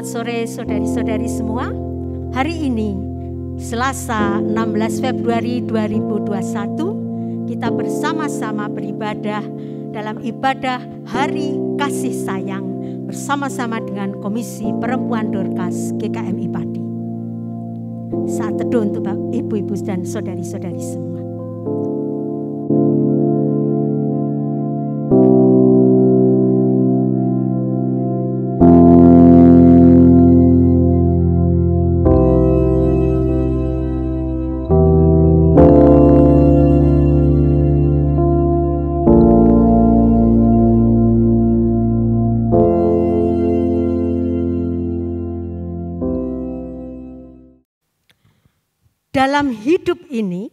Selamat sore saudari-saudari semua. Hari ini Selasa 16 Februari 2021 kita bersama-sama beribadah dalam ibadah Hari Kasih Sayang bersama-sama dengan Komisi Perempuan Dorcas GKMI Pati. Saat teduh untuk ibu-ibu dan saudari-saudari semua. Dalam hidup ini,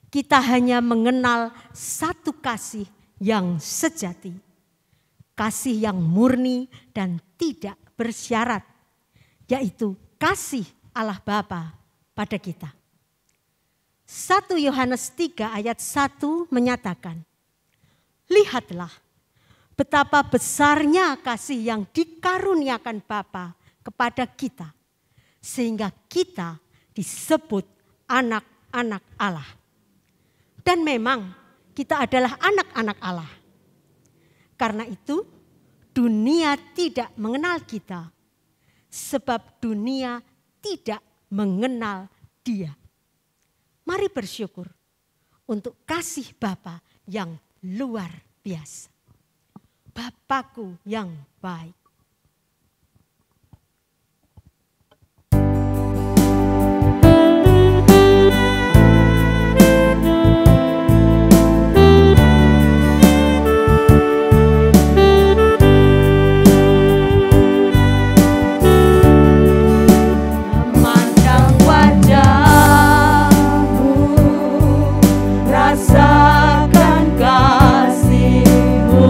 kita hanya mengenal satu kasih yang sejati. Kasih yang murni dan tidak bersyarat, yaitu kasih Allah Bapa pada kita. 1 Yohanes 3 ayat 1 menyatakan, lihatlah betapa besarnya kasih yang dikaruniakan Bapa kepada kita, sehingga kita disebut anak-anak Allah. Dan memang kita adalah anak-anak Allah. Karena itu dunia tidak mengenal kita. Sebab dunia tidak mengenal Dia. Mari bersyukur untuk kasih Bapa yang luar biasa. Bapakku yang baik. Rasakan kasih-Mu.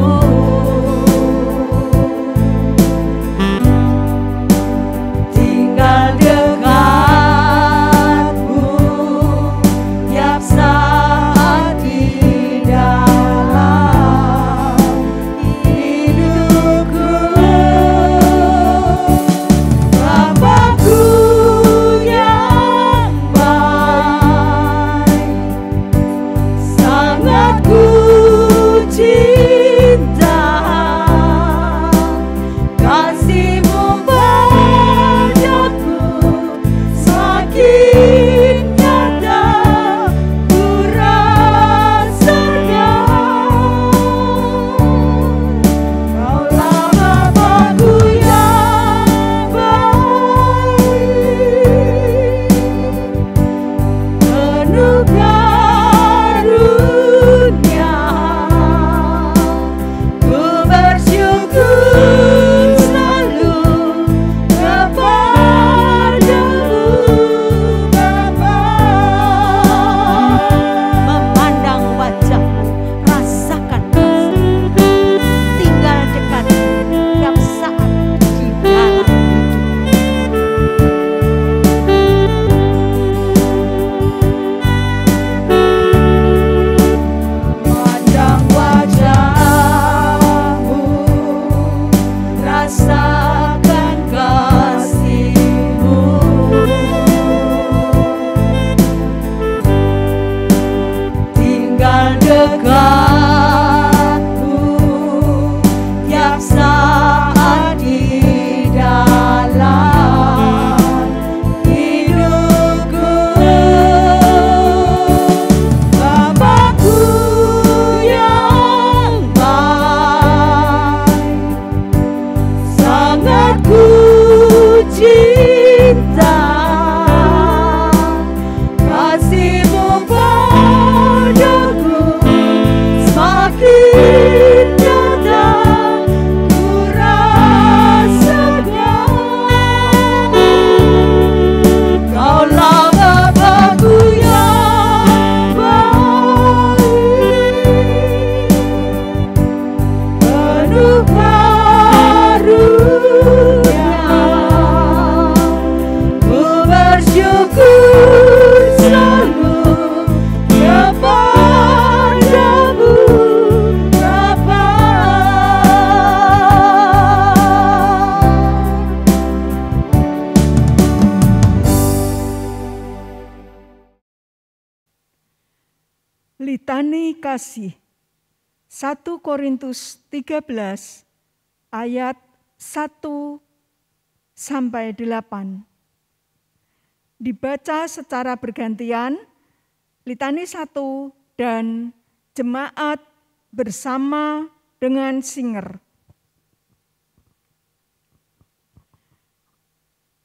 Litani kasih 1 Korintus 13 ayat 1 sampai 8. Dibaca secara bergantian, litani 1 dan jemaat bersama dengan singer.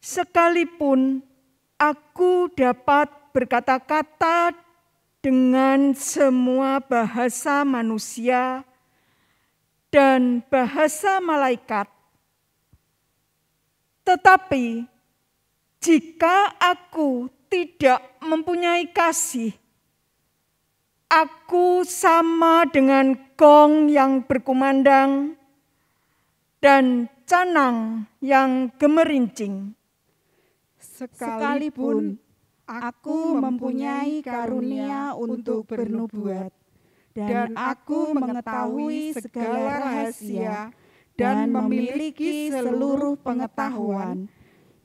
Sekalipun aku dapat berkata-kata dengan semua bahasa manusia dan bahasa malaikat, tetapi jika aku tidak mempunyai kasih, aku sama dengan gong yang berkumandang dan canang yang gemerincing. Sekalipun aku mempunyai karunia untuk bernubuat, dan aku mengetahui segala rahasia dan memiliki seluruh pengetahuan,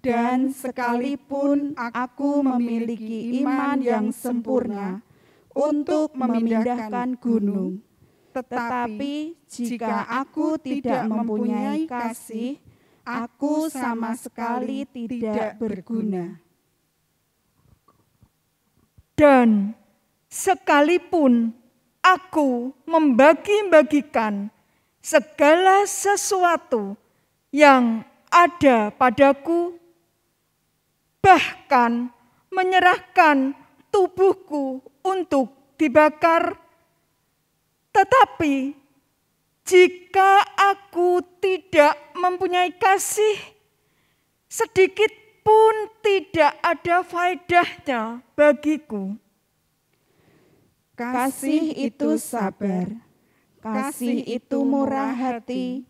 dan sekalipun aku memiliki iman yang sempurna untuk memindahkan gunung, tetapi jika aku tidak mempunyai kasih, aku sama sekali tidak berguna. Dan sekalipun aku membagi-bagikan segala sesuatu yang ada padaku, bahkan menyerahkan tubuhku untuk dibakar, tetapi jika aku tidak mempunyai kasih, sedikit pun tidak ada faedahnya bagiku. Kasih itu sabar, kasih itu murah hati,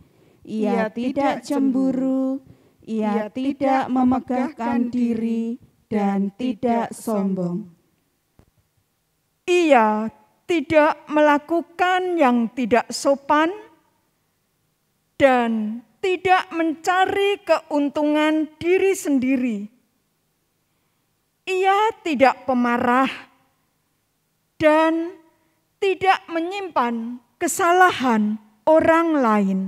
ia tidak cemburu, ia tidak memegahkan diri, dan tidak sombong. Ia tidak melakukan yang tidak sopan dan tidak mencari keuntungan diri sendiri. Ia tidak pemarah dan tidak menyimpan kesalahan orang lain.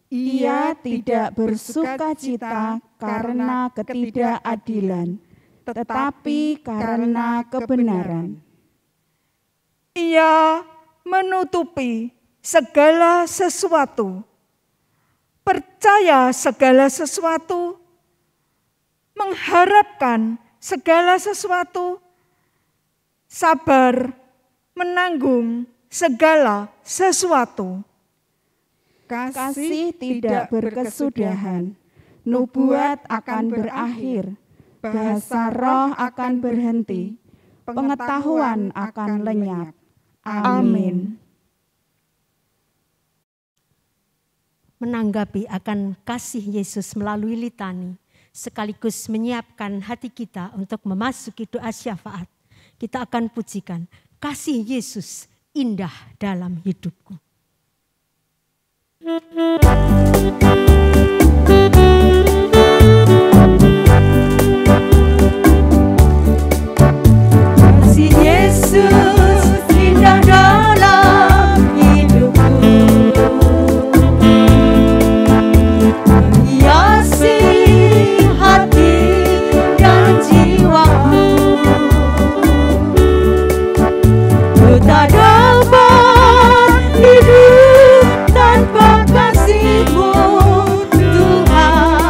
Ia tidak bersukacita karena ketidakadilan, tetapi karena kebenaran. Ia menutupi segala sesuatu, percaya segala sesuatu, mengharapkan segala sesuatu, sabar menanggung segala sesuatu. Kasih tidak berkesudahan, nubuat akan berakhir, bahasa roh akan berhenti, pengetahuan akan lenyap. Amin. Menanggapi akan kasih Yesus melalui litani, sekaligus menyiapkan hati kita untuk memasuki doa syafaat, kita akan pujikan kasih Yesus indah dalam hidupku. Kasih Yesus indah dalam hidupku, hiasi hati dan jiwaku. Ku tak dapat hidup tanpa kasih-Mu, Tuhan.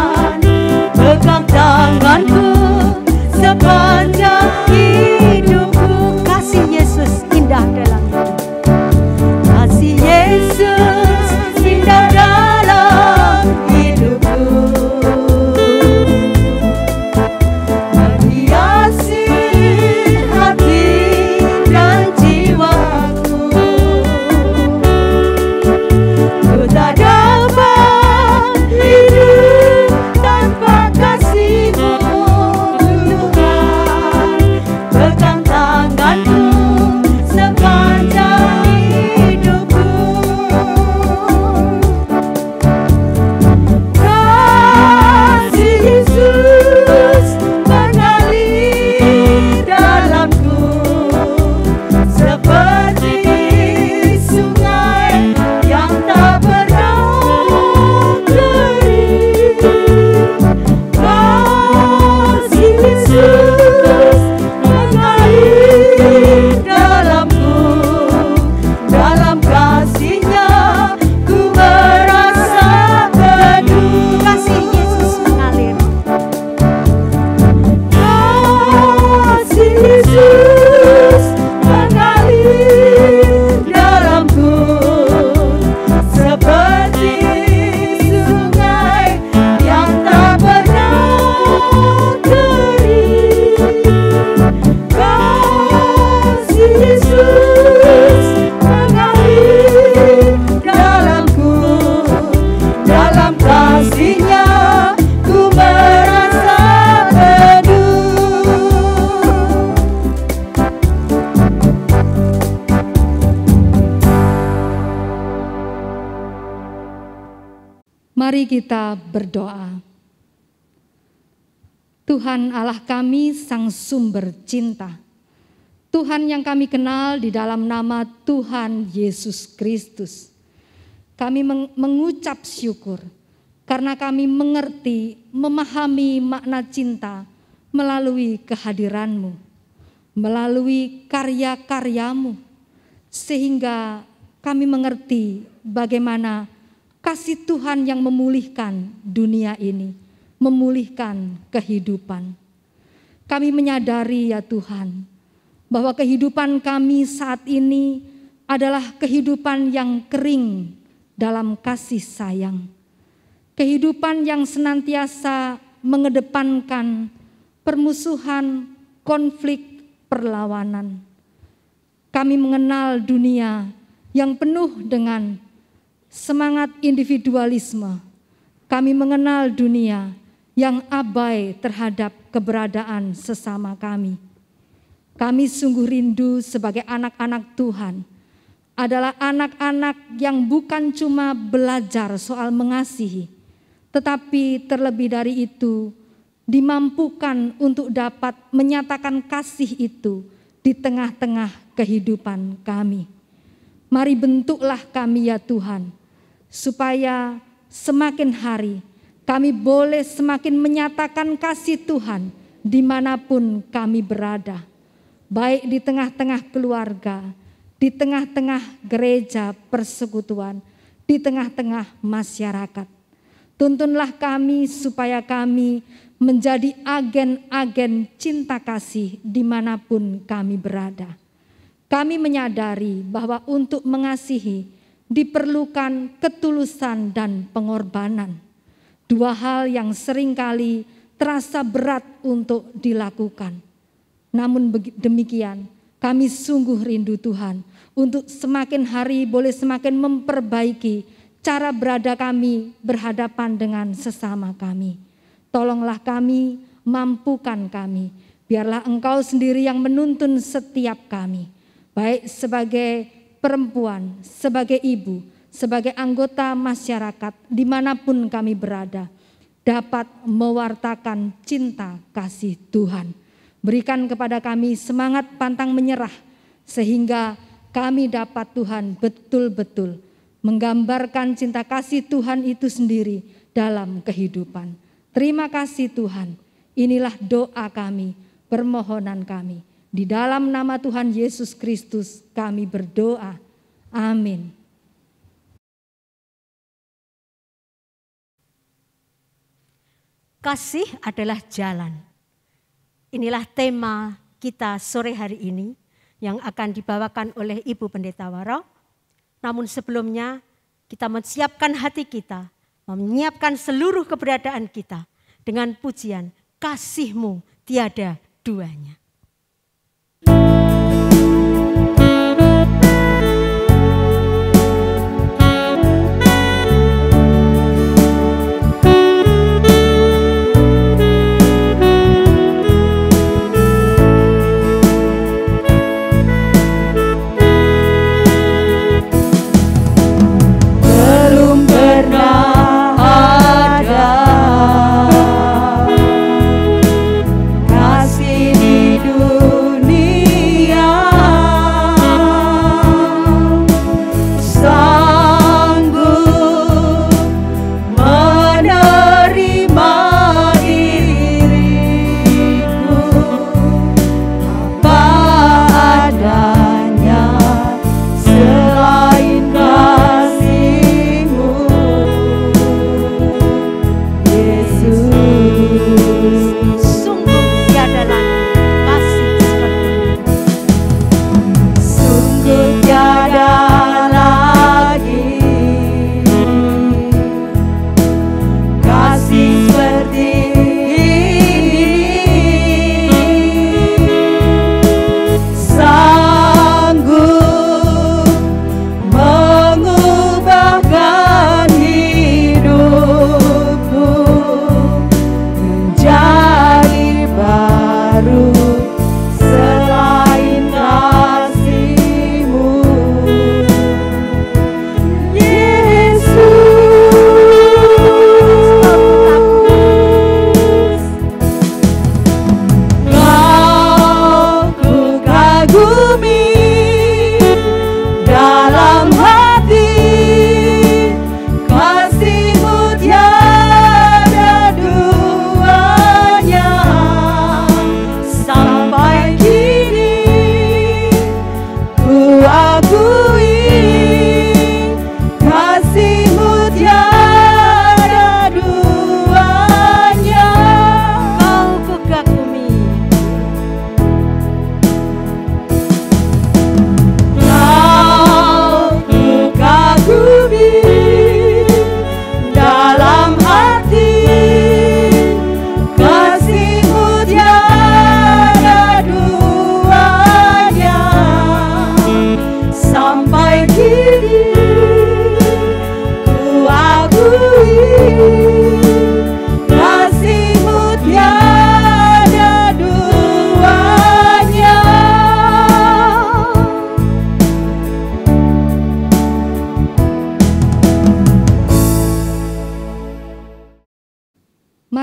Mari kita berdoa. Tuhan Allah kami, Sang Sumber Cinta, Tuhan yang kami kenal di dalam nama Tuhan Yesus Kristus. Kami mengucap syukur karena kami mengerti, memahami makna cinta melalui kehadiran-Mu, melalui karya-karya-Mu, sehingga kami mengerti bagaimana kasih Tuhan yang memulihkan dunia ini, memulihkan kehidupan. Kami menyadari ya Tuhan, bahwa kehidupan kami saat ini adalah kehidupan yang kering dalam kasih sayang. Kehidupan yang senantiasa mengedepankan permusuhan, konflik, perlawanan. Kami mengenal dunia yang penuh dengan semangat individualisme. Kami mengenal dunia yang abai terhadap keberadaan sesama kami. Kami sungguh rindu sebagai anak-anak Tuhan adalah anak-anak yang bukan cuma belajar soal mengasihi, tetapi terlebih dari itu dimampukan untuk dapat menyatakan kasih itu di tengah-tengah kehidupan kami. Mari bentuklah kami ya Tuhan, supaya semakin hari kami boleh semakin menyatakan kasih Tuhan dimanapun kami berada. Baik di tengah-tengah keluarga, di tengah-tengah gereja persekutuan, di tengah-tengah masyarakat. Tuntunlah kami supaya kami menjadi agen-agen cinta kasih dimanapun kami berada. Kami menyadari bahwa untuk mengasihi diperlukan ketulusan dan pengorbanan. Dua hal yang seringkali terasa berat untuk dilakukan. Namun demikian, kami sungguh rindu Tuhan untuk semakin hari boleh semakin memperbaiki cara berada kami berhadapan dengan sesama kami. Tolonglah kami, mampukan kami. Biarlah Engkau sendiri yang menuntun setiap kami. Baik sebagai perempuan, sebagai ibu, sebagai anggota masyarakat, dimanapun kami berada, dapat mewartakan cinta kasih Tuhan. Berikan kepada kami semangat pantang menyerah, sehingga kami dapat Tuhan betul-betul menggambarkan cinta kasih Tuhan itu sendiri dalam kehidupan. Terima kasih Tuhan, inilah doa kami, permohonan kami. Di dalam nama Tuhan Yesus Kristus kami berdoa. Amin. Kasih adalah jalan. Inilah tema kita sore hari ini yang akan dibawakan oleh Ibu Pendeta Waro. Namun sebelumnya kita menyiapkan hati kita, menyiapkan seluruh keberadaan kita dengan pujian kasih-Mu tiada duanya.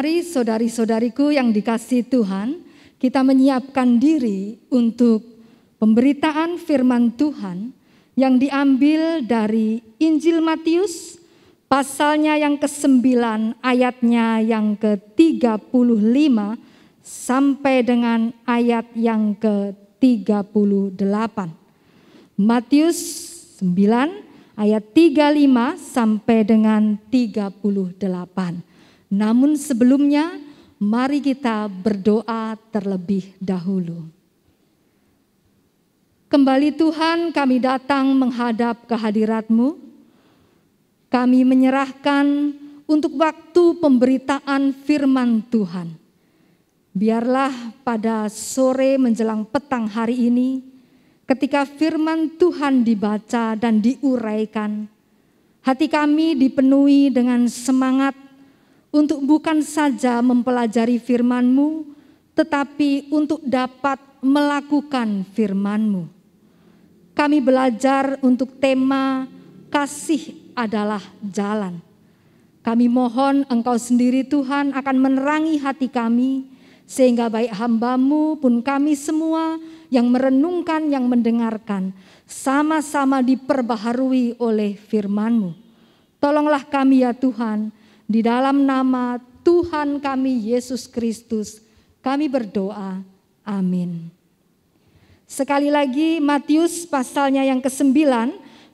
Mari saudari-saudariku yang dikasihi Tuhan, kita menyiapkan diri untuk pemberitaan firman Tuhan yang diambil dari Injil Matius, pasalnya yang ke-9, ayatnya yang ke-35 sampai dengan ayat yang ke-38. Matius 9 ayat 35 sampai dengan 38. Namun sebelumnya, mari kita berdoa terlebih dahulu. Kembali Tuhan, kami datang menghadap kehadirat-Mu. Kami menyerahkan untuk waktu pemberitaan firman Tuhan. Biarlah pada sore menjelang petang hari ini, ketika firman Tuhan dibaca dan diuraikan, hati kami dipenuhi dengan semangat untuk bukan saja mempelajari firman-Mu, tetapi untuk dapat melakukan firman-Mu. Kami belajar untuk tema kasih adalah jalan. Kami mohon Engkau sendiri Tuhan akan menerangi hati kami, sehingga baik hamba-Mu pun kami semua yang merenungkan, yang mendengarkan, sama-sama diperbaharui oleh firman-Mu. Tolonglah kami ya Tuhan, di dalam nama Tuhan kami Yesus Kristus, kami berdoa. Amin. Sekali lagi Matius pasalnya yang ke-9,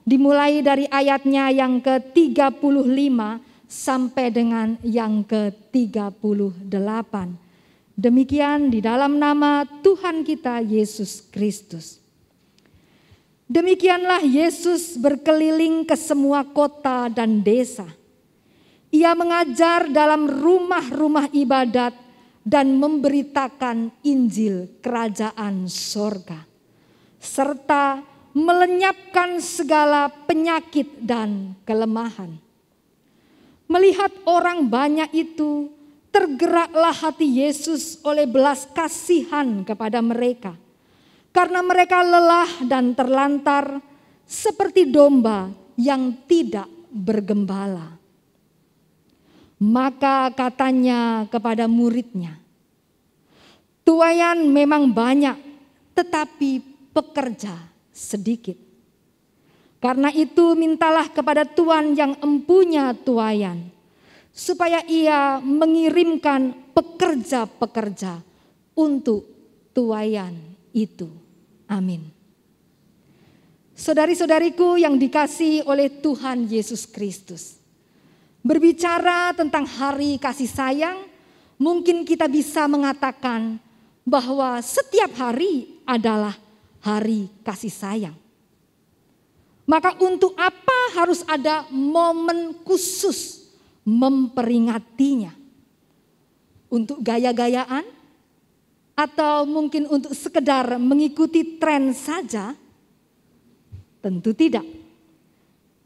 dimulai dari ayatnya yang ke-35 sampai dengan yang ke-38. Demikian di dalam nama Tuhan kita Yesus Kristus. Demikianlah Yesus berkeliling ke semua kota dan desa. Ia mengajar dalam rumah-rumah ibadat dan memberitakan Injil Kerajaan Sorga, serta melenyapkan segala penyakit dan kelemahan. Melihat orang banyak itu, tergeraklah hati Yesus oleh belas kasihan kepada mereka, karena mereka lelah dan terlantar seperti domba yang tidak bergembala. Maka katanya kepada muridnya, tuaian memang banyak, tetapi pekerja sedikit. Karena itu mintalah kepada Tuan yang empunya tuaian, supaya ia mengirimkan pekerja-pekerja untuk tuaian itu. Amin. Saudari-saudariku yang dikasihi oleh Tuhan Yesus Kristus, berbicara tentang hari kasih sayang, mungkin kita bisa mengatakan bahwa setiap hari adalah hari kasih sayang. Maka untuk apa harus ada momen khusus memperingatinya? Untuk gaya-gayaan? Atau mungkin untuk sekedar mengikuti tren saja? Tentu tidak.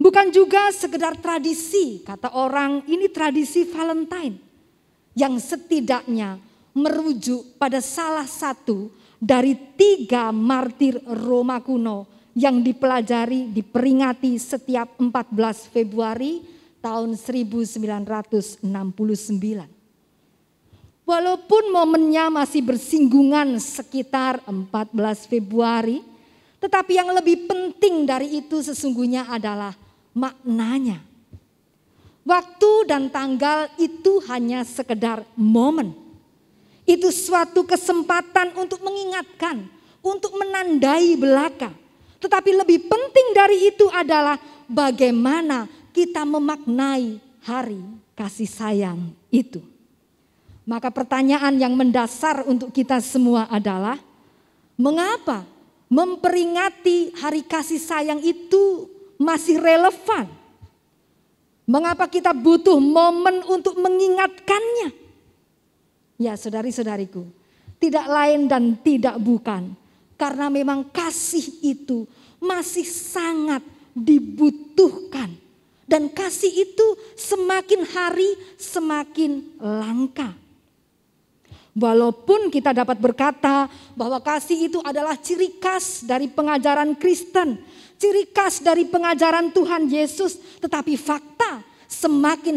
Bukan juga sekedar tradisi, kata orang ini tradisi Valentine, yang setidaknya merujuk pada salah satu dari 3 martir Roma kuno yang diperingati setiap 14 Februari tahun 1969. Walaupun momennya masih bersinggungan sekitar 14 Februari, tetapi yang lebih penting dari itu sesungguhnya adalah maknanya. Waktu dan tanggal itu hanya sekedar momen. Itu suatu kesempatan untuk mengingatkan, untuk menandai belaka. Tetapi lebih penting dari itu adalah bagaimana kita memaknai hari kasih sayang itu. Maka pertanyaan yang mendasar untuk kita semua adalah, mengapa memperingati hari kasih sayang itu masih relevan? Mengapa kita butuh momen untuk mengingatkannya? Ya saudari-saudariku, tidak lain dan tidak bukan karena memang kasih itu masih sangat dibutuhkan. Dan kasih itu semakin hari semakin langka. Walaupun kita dapat berkata bahwa kasih itu adalah ciri khas dari pengajaran Kristen, ciri khas dari pengajaran Tuhan Yesus, tetapi fakta semakin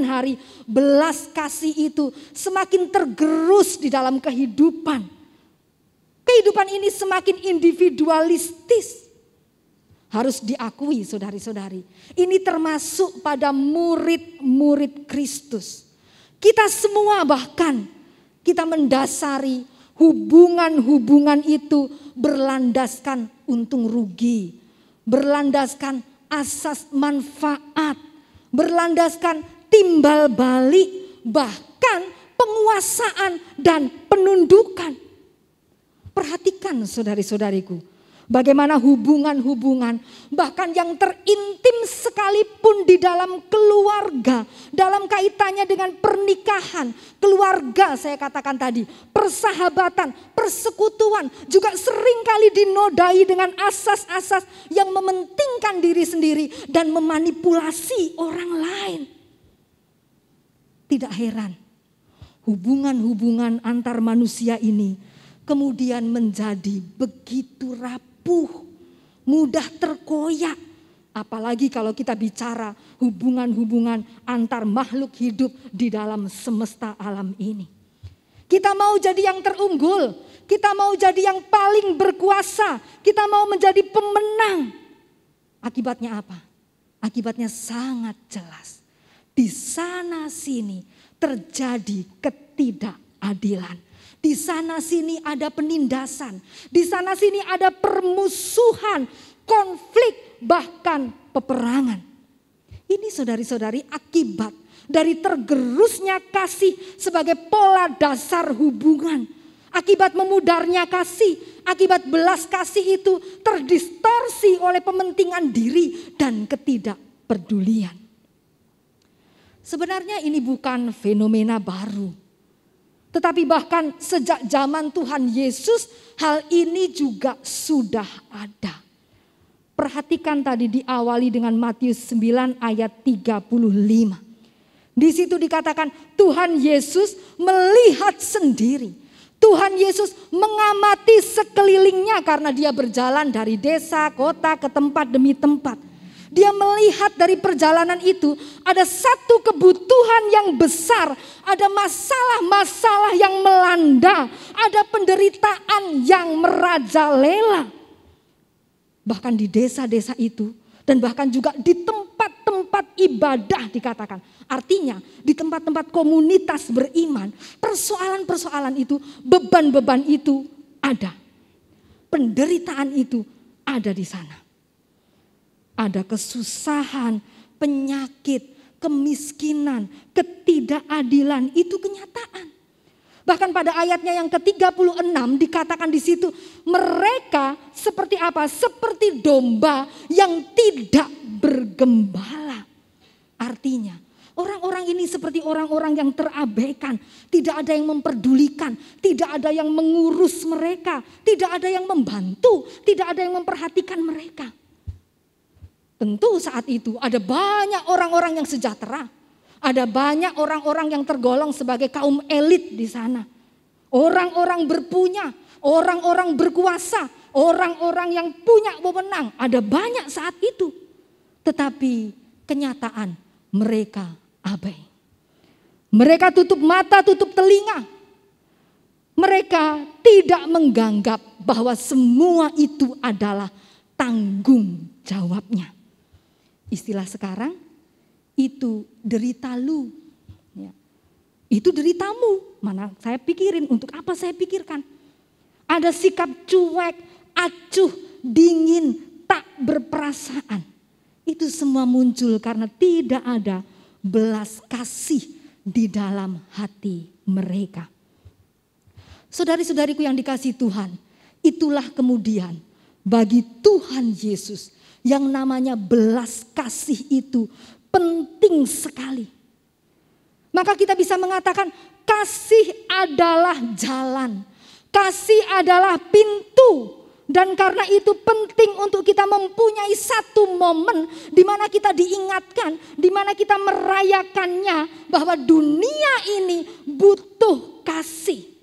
hari belas kasih itu semakin tergerus di dalam kehidupan. Kehidupan ini semakin individualistis. Harus diakui saudari-saudari, ini termasuk pada murid-murid Kristus. Kita semua bahkan kita mendasari hubungan-hubungan itu berlandaskan untung rugi, berlandaskan asas manfaat, berlandaskan timbal balik, bahkan penguasaan dan penundukan. Perhatikan saudari-saudariku, bagaimana hubungan-hubungan bahkan yang terintim sekalipun di dalam keluarga, dalam kaitannya dengan pernikahan, keluarga saya katakan tadi, persahabatan, persekutuan juga seringkali dinodai dengan asas-asas yang mementingkan diri sendiri dan memanipulasi orang lain. Tidak heran hubungan-hubungan antar manusia ini kemudian menjadi begitu rapuh, mudah terkoyak. Apalagi kalau kita bicara hubungan-hubungan antar makhluk hidup di dalam semesta alam ini. Kita mau jadi yang terunggul, kita mau jadi yang paling berkuasa, kita mau menjadi pemenang. Akibatnya apa? Akibatnya sangat jelas. Di sana sini terjadi ketidakadilan. Di sana sini ada penindasan, di sana sini ada permusuhan, konflik, bahkan peperangan. Ini saudari-saudari akibat dari tergerusnya kasih sebagai pola dasar hubungan. Akibat memudarnya kasih, akibat belas kasih itu terdistorsi oleh pementingan diri dan ketidakpedulian. Sebenarnya ini bukan fenomena baru. Tetapi bahkan sejak zaman Tuhan Yesus hal ini juga sudah ada. Perhatikan tadi diawali dengan Matius 9 ayat 35. Di situ dikatakan Tuhan Yesus melihat sendiri. Tuhan Yesus mengamati sekelilingnya karena dia berjalan dari desa, kota ke tempat demi tempat. Dia melihat dari perjalanan itu ada satu kebutuhan yang besar, ada masalah-masalah yang melanda, ada penderitaan yang merajalela. Bahkan di desa-desa itu dan bahkan juga di tempat-tempat ibadah dikatakan. Artinya di tempat-tempat komunitas beriman, persoalan-persoalan itu, beban-beban itu ada. Penderitaan itu ada di sana. Ada kesusahan, penyakit, kemiskinan, ketidakadilan, itu kenyataan. Bahkan pada ayatnya yang ke-36 dikatakan di situ, mereka seperti apa? Seperti domba yang tidak bergembala. Artinya, orang-orang ini seperti orang-orang yang terabaikan, tidak ada yang memperdulikan, tidak ada yang mengurus mereka, tidak ada yang membantu, tidak ada yang memperhatikan mereka. Tentu saat itu ada banyak orang-orang yang sejahtera. Ada banyak orang-orang yang tergolong sebagai kaum elit di sana. Orang-orang berpunya, orang-orang berkuasa, orang-orang yang punya wewenang. Ada banyak saat itu. Tetapi kenyataan mereka abai. Mereka tutup mata, tutup telinga. Mereka tidak menganggap bahwa semua itu adalah tanggung jawabnya. Istilah sekarang, itu derita lu. Ya. Itu deritamu. Mana saya pikirin, untuk apa saya pikirkan. Ada sikap cuek, acuh, dingin, tak berperasaan. Itu semua muncul karena tidak ada belas kasih di dalam hati mereka. Saudari-saudariku yang dikasihi Tuhan, itulah kemudian bagi Tuhan Yesus yang namanya belas kasih itu penting sekali. Maka kita bisa mengatakan kasih adalah jalan, kasih adalah pintu. Dan karena itu penting untuk kita mempunyai satu momen di mana kita diingatkan, di mana kita merayakannya bahwa dunia ini butuh kasih.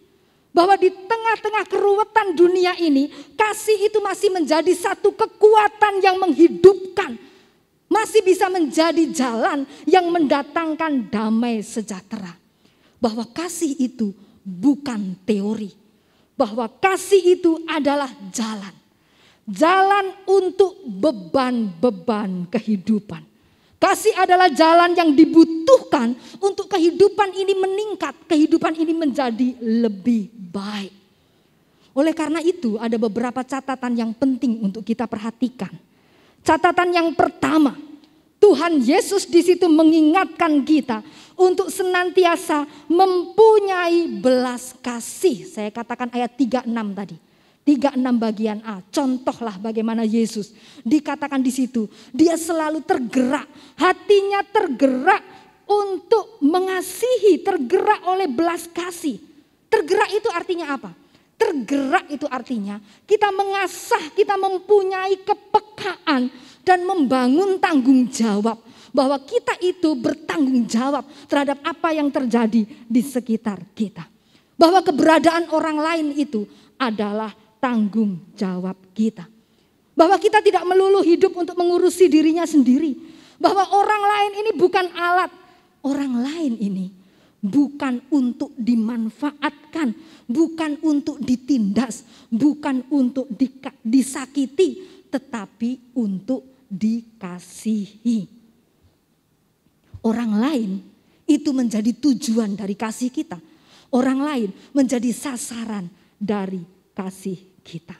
Bahwa di tengah-tengah keruwetan dunia ini, kasih itu masih menjadi satu kekuatan yang menghidupkan, masih bisa menjadi jalan yang mendatangkan damai sejahtera. Bahwa kasih itu bukan teori. Bahwa kasih itu adalah jalan. Jalan untuk beban-beban kehidupan. Kasih adalah jalan yang dibutuhkan untuk kehidupan ini meningkat. Kehidupan ini menjadi lebih baik. Oleh karena itu ada beberapa catatan yang penting untuk kita perhatikan. Catatan yang pertama, Tuhan Yesus di situ mengingatkan kita untuk senantiasa mempunyai belas kasih. Saya katakan ayat 36 tadi. 36 bagian A, contohlah bagaimana Yesus dikatakan di situ. Dia selalu tergerak, hatinya tergerak untuk mengasihi, tergerak oleh belas kasih. Tergerak itu artinya apa? Tergerak itu artinya kita mengasah, kita mempunyai kepekaan dan membangun tanggung jawab. Bahwa kita itu bertanggung jawab terhadap apa yang terjadi di sekitar kita. Bahwa keberadaan orang lain itu adalah tanggung jawab kita. Bahwa kita tidak melulu hidup untuk mengurusi dirinya sendiri. Bahwa orang lain ini bukan alat. Orang lain ini bukan untuk dimanfaatkan. Bukan untuk ditindas. Bukan untuk disakiti. Tetapi untuk dikasihi. Orang lain itu menjadi tujuan dari kasih kita. Orang lain menjadi sasaran dari kasih kita.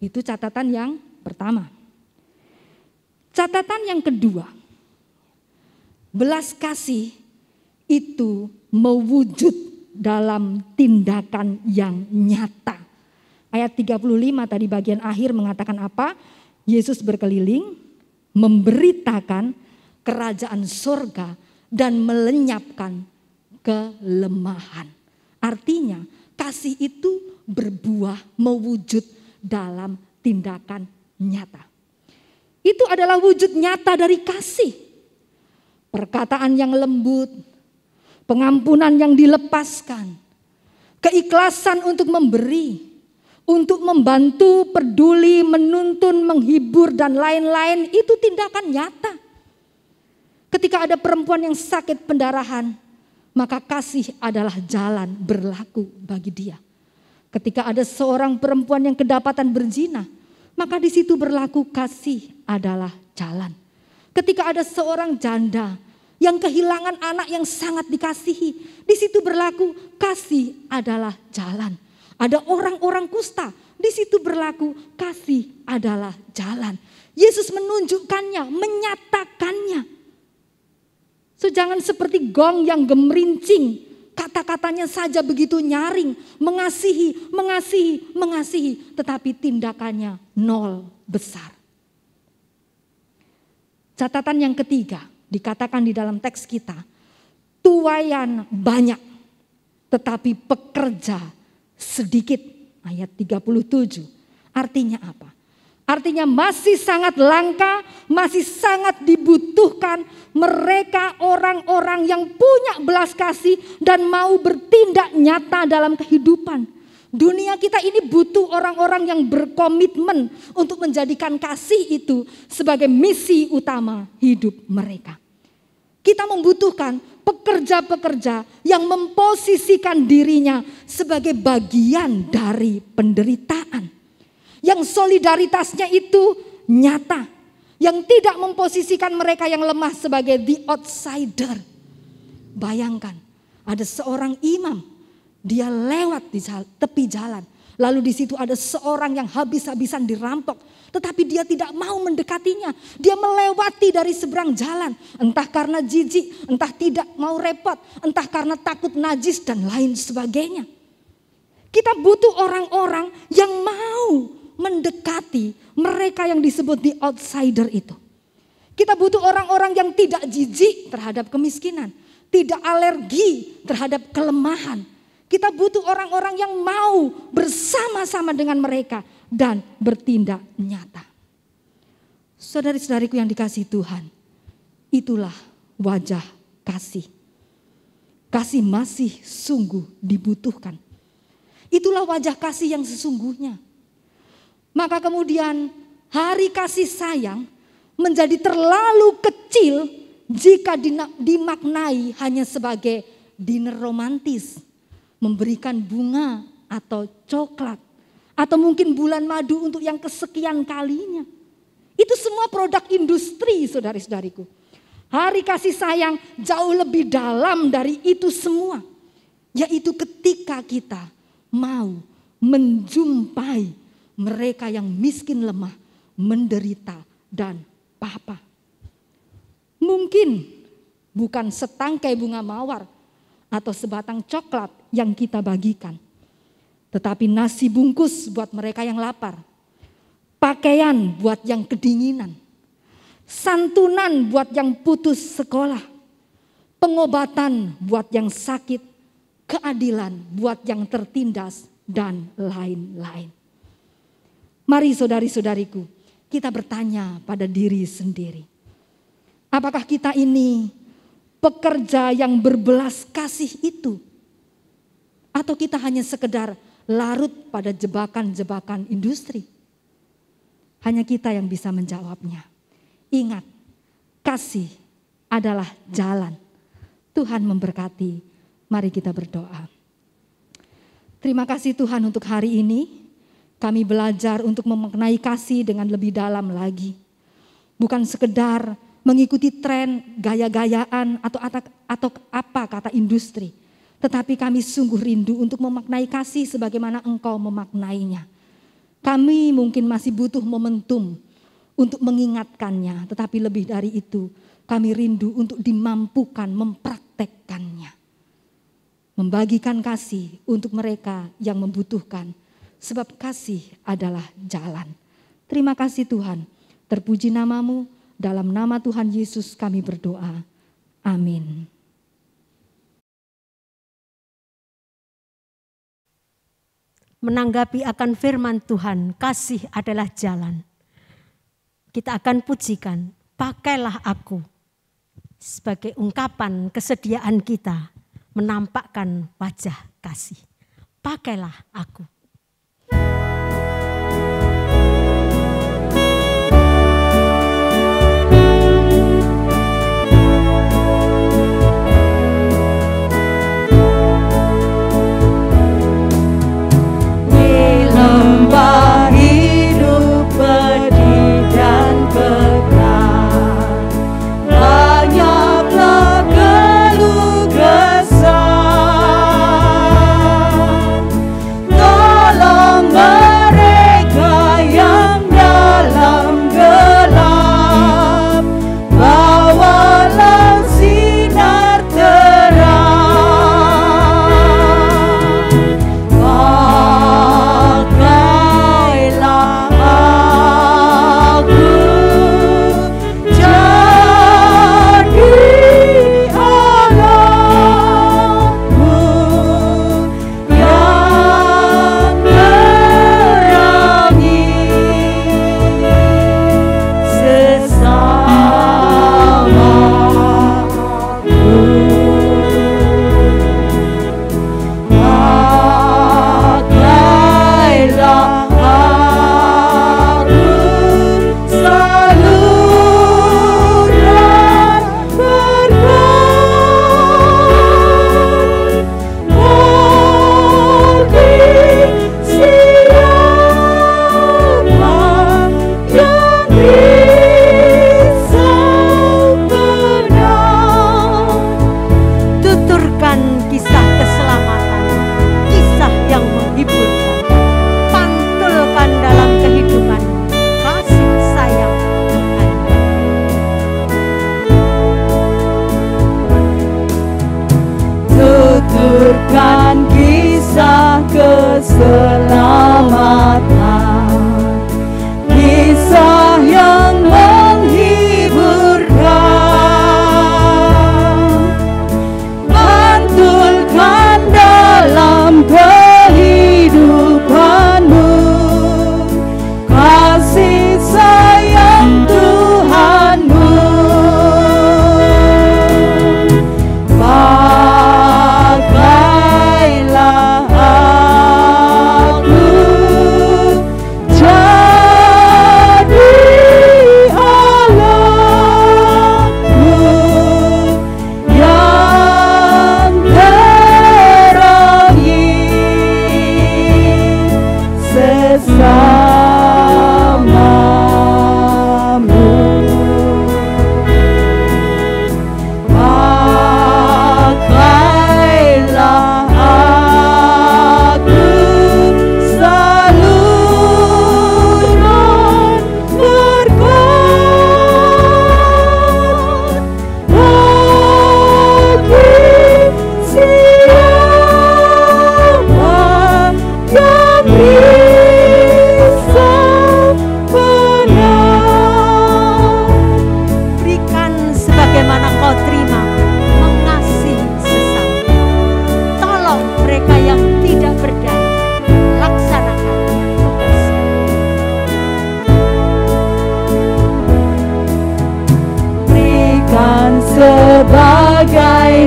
Itu catatan yang pertama. Catatan yang kedua. Belas kasih itu mewujud dalam tindakan yang nyata. Ayat 35 tadi bagian akhir mengatakan apa? Yesus berkeliling, memberitakan kerajaan sorga dan melenyapkan kelemahan. Artinya kasih itu berbuah mewujud dalam tindakan nyata. Itu adalah wujud nyata dari kasih. Perkataan yang lembut, pengampunan yang dilepaskan, keikhlasan untuk memberi, untuk membantu, peduli, menuntun, menghibur dan lain-lain, itu tindakan nyata. Ketika ada perempuan yang sakit pendarahan, maka kasih adalah jalan berlaku bagi dia. Ketika ada seorang perempuan yang kedapatan berzina, maka di situ berlaku kasih adalah jalan. Ketika ada seorang janda yang kehilangan anak yang sangat dikasihi, di situ berlaku kasih adalah jalan. Ada orang-orang kusta, di situ berlaku kasih adalah jalan. Yesus menunjukkannya, menyatakannya. So, jangan seperti gong yang gemerincing, kata-katanya saja begitu nyaring, mengasihi, mengasihi, mengasihi, tetapi tindakannya nol besar. Catatan yang ketiga, dikatakan di dalam teks kita, tuaian banyak, tetapi pekerja sedikit. Ayat 37, artinya apa? Artinya masih sangat langka, masih sangat dibutuhkan mereka orang-orang yang punya belas kasih dan mau bertindak nyata dalam kehidupan. Dunia kita ini butuh orang-orang yang berkomitmen untuk menjadikan kasih itu sebagai misi utama hidup mereka. Kita membutuhkan pekerja-pekerja yang memposisikan dirinya sebagai bagian dari penderitaan. Yang solidaritasnya itu nyata. Yang tidak memposisikan mereka yang lemah sebagai the outsider. Bayangkan ada seorang imam, dia lewat di tepi jalan. Lalu di situ ada seorang yang habis-habisan dirampok. Tetapi dia tidak mau mendekatinya. Dia melewati dari seberang jalan. Entah karena jijik, entah tidak mau repot, entah karena takut najis dan lain sebagainya. Kita butuh orang-orang yang mau mendekati mereka yang disebut the outsider itu. Kita butuh orang-orang yang tidak jijik terhadap kemiskinan. Tidak alergi terhadap kelemahan. Kita butuh orang-orang yang mau bersama-sama dengan mereka dan bertindak nyata. Saudari-saudariku yang dikasihi Tuhan, itulah wajah kasih. Kasih masih sungguh dibutuhkan. Itulah wajah kasih yang sesungguhnya. Maka kemudian hari kasih sayang menjadi terlalu kecil jika dimaknai hanya sebagai dinner romantis, memberikan bunga atau coklat, atau mungkin bulan madu untuk yang kesekian kalinya. Itu semua produk industri, saudari-saudariku. Hari kasih sayang jauh lebih dalam dari itu semua, yaitu ketika kita mau menjumpai mereka yang miskin, lemah, menderita, dan papa. Mungkin bukan setangkai bunga mawar atau sebatang coklat yang kita bagikan, tetapi nasi bungkus buat mereka yang lapar, pakaian buat yang kedinginan, santunan buat yang putus sekolah, pengobatan buat yang sakit, keadilan buat yang tertindas, dan lain-lain. Mari saudari-saudariku, kita bertanya pada diri sendiri. Apakah kita ini pekerja yang berbelas kasih itu? Atau kita hanya sekedar larut pada jebakan-jebakan industri? Hanya kita yang bisa menjawabnya. Ingat, kasih adalah jalan. Tuhan memberkati. Mari kita berdoa. Terima kasih Tuhan untuk hari ini. Kami belajar untuk memaknai kasih dengan lebih dalam lagi. Bukan sekedar mengikuti tren, gaya-gayaan atau apa kata industri. Tetapi kami sungguh rindu untuk memaknai kasih sebagaimana Engkau memaknainya. Kami mungkin masih butuh momentum untuk mengingatkannya. Tetapi lebih dari itu, kami rindu untuk dimampukan mempraktekkannya. Membagikan kasih untuk mereka yang membutuhkan. Sebab kasih adalah jalan. Terima kasih Tuhan. Terpuji nama-Mu. Dalam nama Tuhan Yesus kami berdoa. Amin. Menanggapi akan firman Tuhan, kasih adalah jalan. Kita akan pujikan, pakailah aku. Sebagai ungkapan kesediaan kita menampakkan wajah kasih. Pakailah aku. Lembah hidup pedih dan pekat, banyaklah keluh kesah.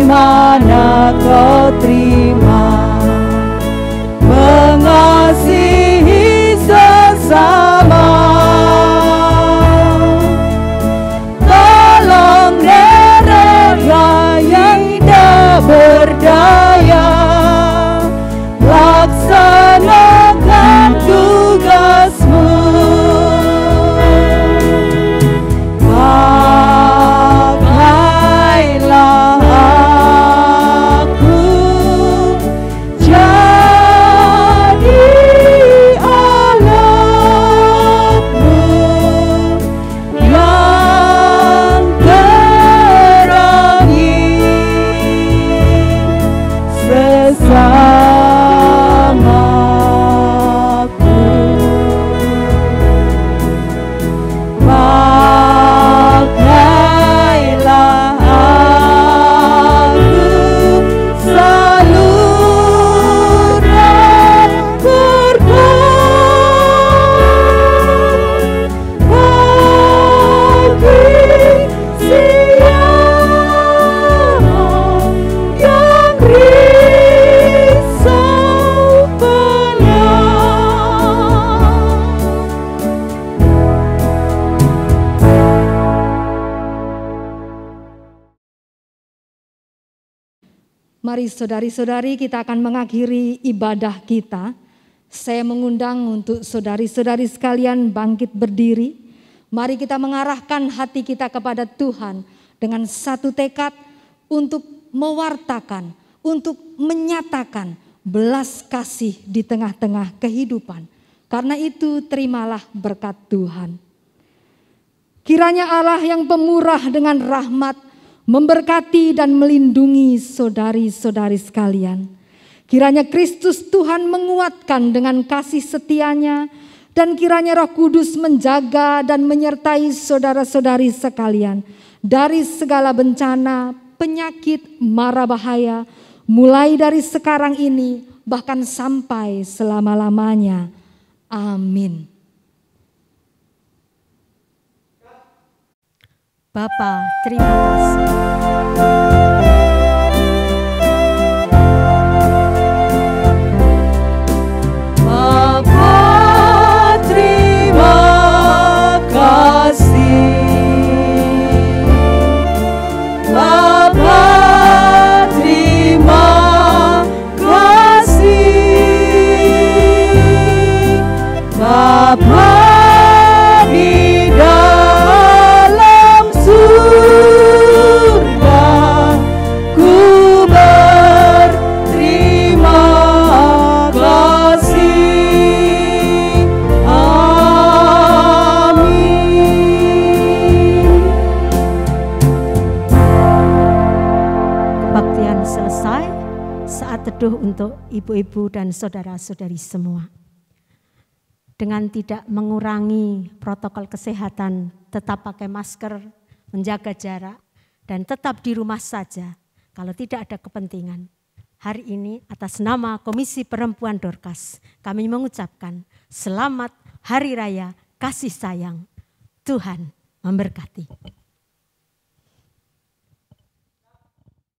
mana kau terima mengasihi sesama. Tolong mereka yang tidak berdaya, laksanakan tugasmu. Pakailah aku jadi alatmu yang terangi sesamaku. Pakailah aku saluran berkat bagi siapa yang risau Mari saudari-saudari, kita akan mengakhiri ibadah kita. Saya mengundang untuk saudari-saudari sekalian bangkit berdiri. Mari kita mengarahkan hati kita kepada Tuhan dengan satu tekad untuk mewartakan, untuk menyatakan belas kasih di tengah-tengah kehidupan. Karena itu terimalah berkat Tuhan. Kiranya Allah yang pemurah dengan rahmat memberkati dan melindungi saudari-saudari sekalian. Kiranya Kristus Tuhan menguatkan dengan kasih setianya, dan kiranya Roh Kudus menjaga dan menyertai saudara-saudari sekalian dari segala bencana, penyakit, mara bahaya, mulai dari sekarang ini bahkan sampai selama-lamanya. Amin. Bapa, terima kasih. Bapa, terima kasih. Bapa, terima kasih. Bapa di dalam surga, ku berterima kasih. Amin. Kebaktian selesai, saat teduh untuk ibu-ibu dan saudara-saudari semua. Dengan tidak mengurangi protokol kesehatan, tetap pakai masker, menjaga jarak, dan tetap di rumah saja kalau tidak ada kepentingan. Hari ini atas nama Komisi Perempuan Dorcas, kami mengucapkan selamat Hari Raya Kasih Sayang. Tuhan memberkati.